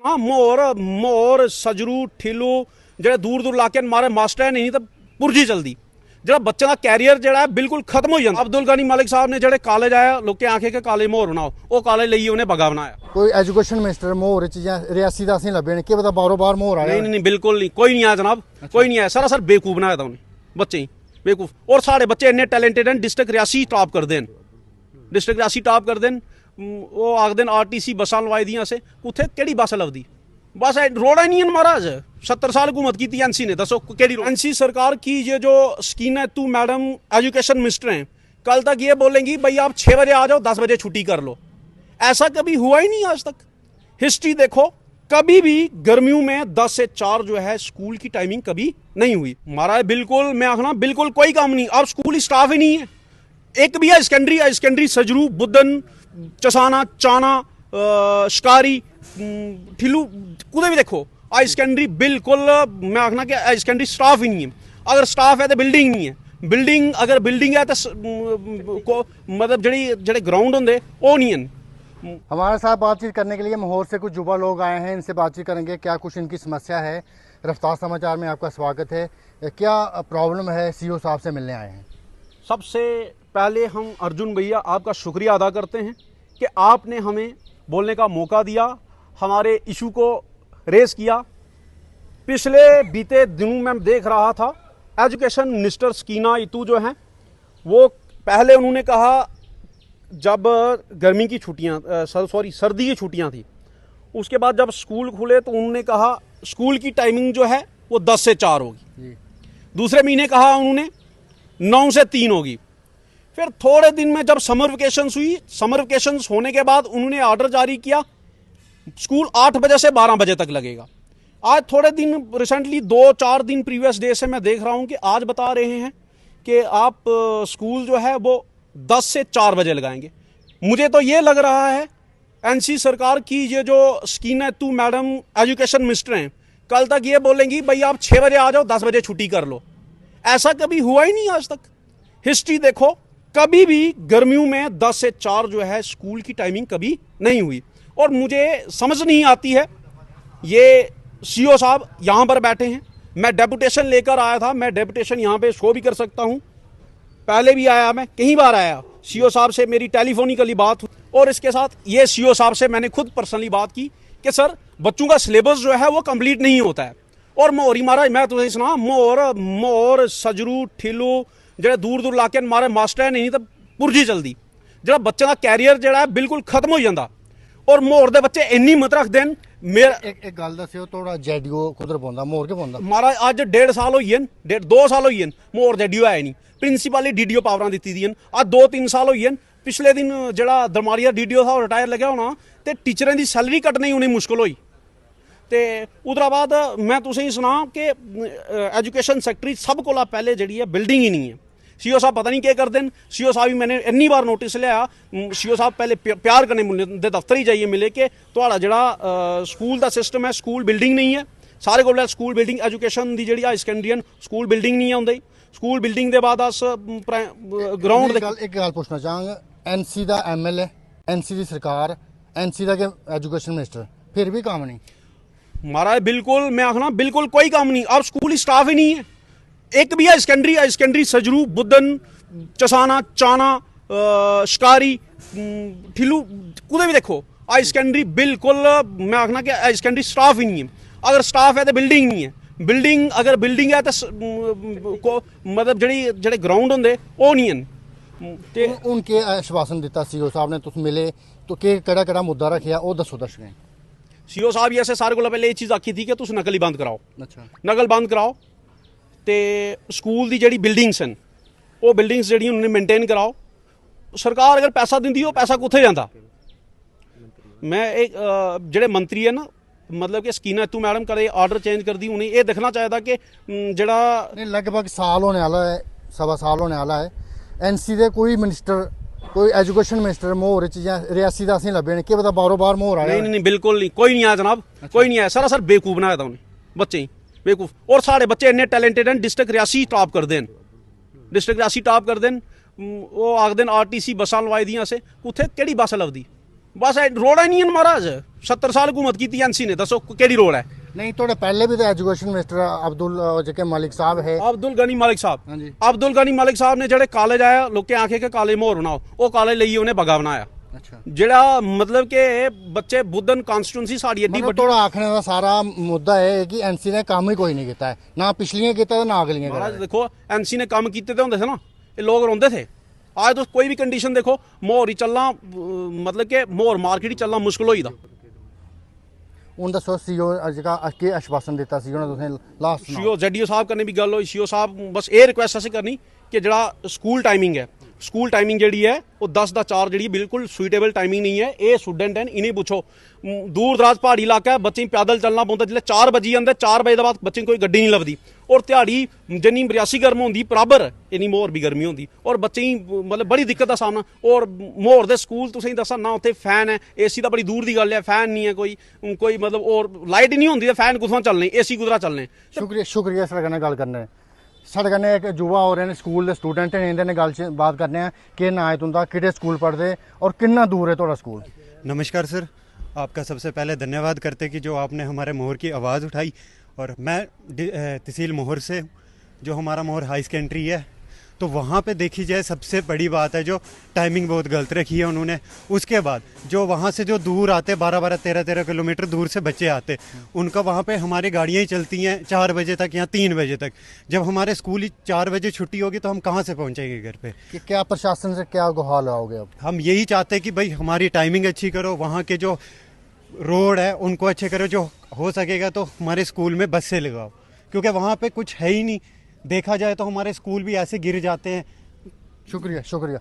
हाँ मोर मोर सजरू ठिलू ਜਿਹੜੇ ਦੂਰ ਦੂਰ ਇਲਾਕੇ ਮਾਰੇ ਮਾਸਟਰ ਨਹੀਂ ਤਾਂ ਪੁਰਜੀ ਚਲਦੀ ਜਿਹੜਾ ਬੱਚਿਆਂ ਦਾ ਕੈਰੀਅਰ ਜਿਹੜਾ ਹੈ ਬਿਲਕੁਲ ਖਤਮ ਹੋ ਜਾਂਦਾ। ਅਬਦੁਲ ਗਨੀ ਮਲਿਕ ਸਾਹਿਬ ਨੇ ਜਿਹੜੇ ਕਾਲਜ ਆਇਆ ਲੋਕੇ ਆਖੇ ਕਿ ਕਾਲਜ ਮੋਹਰ ਬਣਾਓ ਉਹ ਕਾਲਜ ਲਈ ਉਹਨੇ ਬਗਾ ਬਣਾਇਆ। ਕੋਈ ਐਜੂਕੇਸ਼ਨ ਮਿਨਿਸਟਰ ਮੋਹਰ ਚ ਜਾਂ ਰਿਆਸੀ ਦਾ ਅਸੀਂ ਲੱਭੇ ਨੇ ਕਿ ਪਤਾ ਬਾਰੋ ਬਾਰ ਮੋਹਰ ਆਇਆ। नहीं बिल्कुल नहीं, कोई नहीं आया जनाब, कोई नहीं आया। सरासर बेवकूफ बनाया था उन्हें बच्चे ही बेवकूफ। और साढ़े बच्चे इन्ने टैलेंटेड हैं, डिस्ट्रिक्ट रियासी टॉप कर देन, डिस्ट्रिक्ट रियासी टॉप कर देन। वो आख देन RTC बसां लवाई दियां से उत्थे केड़ी बस लभदी बस रोड़ा नहीं है महाराज। 70 साल हुकूमत की थी NC ने, दसो केड़ी NC सरकार की ये जो स्कीना तू मैडम एजुकेशन मिनिस्टर हैं कल तक ये बोलेंगी भाई आप 6 बजे आ जाओ 10 बजे छुट्टी कर लो। ऐसा कभी हुआ ही नहीं आज तक। हिस्ट्री देखो कभी भी गर्मियों में 10 से 4 जो है स्कूल की टाइमिंग कभी नहीं हुई महाराज। बिल्कुल मैं आखना बिल्कुल कोई काम नहीं। अब स्कूल स्टाफ ही नहीं है एक भी है। स्कैंडरी सजरू बुद्धन चसाना चाना शिकारी ठिलू कुदे भी देखो आज स्कैंडरी बिल्कुल मैं आखना कि स्कैंडरी स्टाफ ही नहीं है। अगर स्टाफ है तो बिल्डिंग नहीं है। बिल्डिंग अगर बिल्डिंग है तो मतलब जड़े ग्राउंड होंगे वो नहीं है। हमारे साथ बातचीत करने के लिए माहौर से कुछ युवा लोग आए हैं, इनसे बातचीत करेंगे क्या कुछ इनकी समस्या है। रफ्तार समाचार में आपका स्वागत है। क्या प्रॉब्लम है, CO साहब से मिलने आए हैं। सबसे पहले हम अर्जुन भैया आपका शुक्रिया अदा करते हैं कि आपने हमें बोलने का मौका दिया, हमारे इशू को रेस किया। पिछले बीते दिनों में देख रहा था एजुकेशन मिनिस्टर स्कीना इतू जो हैं वो पहले उन्होंने कहा जब गर्मी की छुट्टियां सर्दी की छुट्टियां थी, उसके बाद जब स्कूल खुले तो उन्होंने कहा स्कूल की टाइमिंग जो है वो 10 से 4 होगी। दूसरे महीने कहा उन्होंने 9 से 3 होगी। फिर थोड़े दिन में जब समर वेकेशंस हुई, समर वेकेशंस होने के बाद उन्होंने ऑर्डर जारी किया स्कूल 8 बजे से 12 बजे तक लगेगा। आज थोड़े दिन रिसेंटली 2-4 दिन प्रीवियस डे से मैं देख रहा हूं कि आज बता रहे हैं कि आप स्कूल जो है वो 10 से 4 बजे लगाएंगे। मुझे तो ये लग रहा है NC सरकार की ये जो स्कीना तू मैडम एजुकेशन मिनिस्टर हैं कल तक ये बोलेंगी भाई आप 6 बजे आ जाओ 10 बजे छुट्टी कर लो। ऐसा कभी हुआ ही नहीं आज तक। हिस्ट्री देखो कभी भी गर्मियों में 10 से 4 जो है स्कूल की टाइमिंग कभी नहीं हुई। और मुझे समझ नहीं आती है, ये CO साहब यहाँ पर बैठे हैं, मैं डेपुटेशन लेकर आया था, मैं डेपुटेशन यहाँ पे शो भी कर सकता हूँ, पहले भी आया, मैं कई बार आया। CO साहब से मेरी टेलीफोनिकली बात हुई और इसके साथ ये CO साहब से मैंने खुद पर्सनली बात की कि सर बच्चों का सिलेबस जो है वो कंप्लीट नहीं होता है। और मोहरी महाराज मैं तुझे सुना मोर सजरू ठिलू ਜਿਹੜੇ ਦੂਰ ਦੂਰ ਇਲਾਕੇ ਮਾਰੇ ਮਾਸਟਰ ਨਹੀਂ ਤਾਂ ਪੁਰਜੀ ਚਲਦੀ ਜਿਹੜਾ ਬੱਚਿਆਂ ਦਾ ਕੈਰੀਅਰ ਜਿਹੜਾ ਹੈ ਬਿਲਕੁਲ ਖਤਮ ਹੋ ਜਾਂਦਾ। ਔਰ ਮੋਹਰ ਦੇ ਬੱਚੇ ਇੰਨੀ ਹਿੰਮਤ ਰੱਖਦੇ ਨੇ। ਮੇਰਾ ਇੱਕ ਗੱਲ ਦੱਸਿਓ ਤੁਹਾਡਾ ਜੈਡੀਓ ਕੁਦਰ ਪਾਉਂਦਾ ਮੋਹਰ ਕੇ ਪਾਉਂਦਾ ਮਹਾਰਾਜ ਅੱਜ 1.5 ਸਾਲ ਹੋਈ ਹਨ, 2 ਸਾਲ ਹੋਈ ਹਨ ਮੋਹਰ ਜੈਡੀਓ ਆਇਆ ਨਹੀਂ। ਪ੍ਰਿੰਸੀਪਲ ਹੀ DDO ਪਾਵਰਾਂ ਦਿੱਤੀ ਦੀਆਂ ਅੱਜ 2-3 ਸਾਲ ਹੋਈ ਹਨ। ਪਿਛਲੇ ਦਿਨ ਜਿਹੜਾ ਦਰਮਾਰੀਆ DDO था ਰਿਟਾਇਰ ਲੱਗਿਆ ਹੋਣਾ ਤੇ ਟੀਚਰਾਂ ਦੀ ਸੈਲਰੀ ਕੱਟਣੀ ਉਹਨੇ ਮੁਸ਼ਕਲ ਹੋਈ। ਤੇ ਉਧਰ ਬਾਅਦ ਮੈਂ ਤੁਸੀਂ ਸੁਣਾ ਕਿ एजुकेशन सैक्टरी सब को पहले जी है बिल्डिंग ही नहीं है। CO साहब पता नहीं क्या करते हैं। CO साहब भी मैंने इन्नी बार नोटिस लिया, CO साहब पहले प्यार करने दे दफ्तर ही जाइए मिले कि थोड़ा जड़ा स्कूल का सिस्टम है स्कूल बिल्डिंग नहीं है। सारे को स्कूल बिल्डिंग एजुकेशन की जी सेकेंडरी स्कूल बिल्डिंग नहीं आती। स्कूल बिल्डिंग के बाद अस ग्राउंड एक गल पूछना चाहांगा, NC का MLA NC की सरकार NC का एजुकेशन मिनिस्टर फिर भी काम नहीं महाराज। बिल्कुल मैं आखना बिल्कुल कोई काम नहीं। अब स्कूल स्टाफ ही नहीं है एक भी है। स्कैंडरी सजरू बुद्धन चसाना चाना शिकारी ठिलू कुदे भी देखो आज स्कैंडरी बिल्कुल मैं आखना कि स्कैंडरी स्टाफ ही नहीं है। अगर स्टाफ है तो बिल्डिंग नहीं है। बिल्डिंग अगर बिल्डिंग है तो मतलब जड़े ग्राउंड होंगे वो नहीं है। उनके आश्वासन दिता CO साहब ने तुम मिले तो केड़ा मुद्दा रखा वो दसो दर्शक। CO साहब ऐसे सारे को पहले ये चीज़ आखी थी कि तुम नकल ही बंद कराओ। अच्छा नकल बंद कराओ तो स्कूल की जी बिल्डिंग्स हैं वो बिल्डिंग्स जी उन्होंने मेनटेन कराओ। सरकार अगर पैसा दी वो पैसा कुत्थे जाता। मैं एक जोड़े मंत्री है ना मतलब कि स्कीना तू मैडम करे ऑर्डर चेंज कर दी उन्हें ये देखना चाहिए था कि जड़ा लगभग साल होने वाला है, सवा साल होने वाला है। NC के कोई मिनिस्टर कोई एजुकेशन मिनिस्टर मोहर च या रियासी का असं लभे ने कि पता बारो बार मोहर आया। नहीं बिल्कुल नहीं, कोई नहीं आया जनाब। कोई नहीं आया। सरासर बेवकूफ बनाया था उन्हें बच्चे ही बेवकूफ। और साढ़े बच्चे इन्ने टैलेंटेड हैं, डिस्ट्रिक्ट रियासी टॉप कर देन, डिस्ट्रिक्ट रियासी टॉप कर देन। वो आख देन RTC बसां लवाई दियां से उत्थे केड़ी बस लभदी बस रोड है नहीं है महाराज 70 साल हुकूमत की एनसी ने दसो केड़ी रोड है नहीं थोड़े पहले भी तो एजुकेशन मिनिस्टर अब्दुल जके मलिक साहब है अब्दुल गनी मलिक हाँ साहब जी। अब्दुल गनी मलिक साहब ने जेड़े कॉलेज आया लोकें आखे कि कॉलेज मोहर बनाओ वो कॉलेज लइए उन्हें बगा बनाया अच्छा जेड़ा मतलब कि बच्चे बुद्धन कॉन्स्टिट्यूंसी साड़ी एड्डी मतलब बड्डी थोड़ा आखने का सारा मुद्दा है कि एनसी ने काम ही कोई नहीं किया है ना पिछलियां किया ना अगलियां महाराज करा देखो एनसी ने काम किए तो होंगे थे ना ये लोग रोंदे थे आज तो कोई भी कंडीशन देखो मोहर ही चलना मतलब कि मोहर मार्केट ही चलना मुश्किल होई दा हूँ दसो सीओ जगह केह् आश्वासन दिता सी उन्हें तुसें लास्ट सीओ जेडीओ साहब कन्नै भी गल होई सीओ साहब बस ये रिक्वेस्ट असें करनी कि जेड़ा स्कूल टाइमिंग है स्कूल टाइमिंग जेड़ी है वो 10 दा 4 जेड़ी बिल्कुल सुइटेबल टाइमिंग नहीं है ये स्टूडेंट हैं इन्हें पुछो दूर दराज पहाड़ी इलाका है बच्चे पैदल चलना पौंदा जिसले 4 बजी आंदे 4 बजे बाद बच्चे कोई गड्डी नहीं लभदी और ध्याड़ी जिन्नी 82 गर्म होंदी बराबर इन्नी मोहर भी गर्मी होंदी और बच्चे मतलब बड़ी दिक्कत का सामना और मोहर दे स्कूल तुसें दसा ना उत्थे फैन है एसी दा बड़ी दूर दी गल है फैन नहीं है कोई मतलब और लाइट ही नहीं होंदी ते फैन कुत्थुआं चलने एसी कुदरा चलने शुक्रिया शुक्रिया साढ़े कन्नै गल करने साढ़े कन्नै एक युवा हो रहे हैं स्कूल दे स्टूडेंट ने इंदे ने गल बात करने हैं केह् नाम है तुंदा केह्ड़े स्कूल पढ़दे और कितना दूर है थोड़ा स्कूल नमस्कार सर आपका सबसे पहले धन्यवाद करते कि जो आपने हमारे मोहर की आवाज़ उठाई और मैं तहसील मोहर से हूँ जो हमारा मोहर हाई सेकेंडरी है तो वहाँ पे देखी जाए सबसे बड़ी बात है जो टाइमिंग बहुत गलत रखी है उन्होंने उसके बाद जो वहाँ से जो दूर आते 12-12 13-13 किलोमीटर दूर से बच्चे आते उनका वहाँ पे हमारी गाड़ियाँ ही चलती हैं 4 बजे तक या 3 बजे तक जब हमारे स्कूल ही 4 बजे छुट्टी होगी तो हम कहाँ से पहुँचेंगे घर पे कि क्या प्रशासन से क्या गुहार लगाओगे अब हम यही चाहते हैं कि भाई हमारी टाइमिंग अच्छी करो वहाँ के जो रोड है उनको अच्छे करो जो हो सकेगा तो हमारे स्कूल में बस से लगाओ क्योंकि वहाँ पे कुछ है ही नहीं देखा जाए तो हमारे स्कूल भी ऐसे गिर जाते हैं शुक्रिया शुक्रिया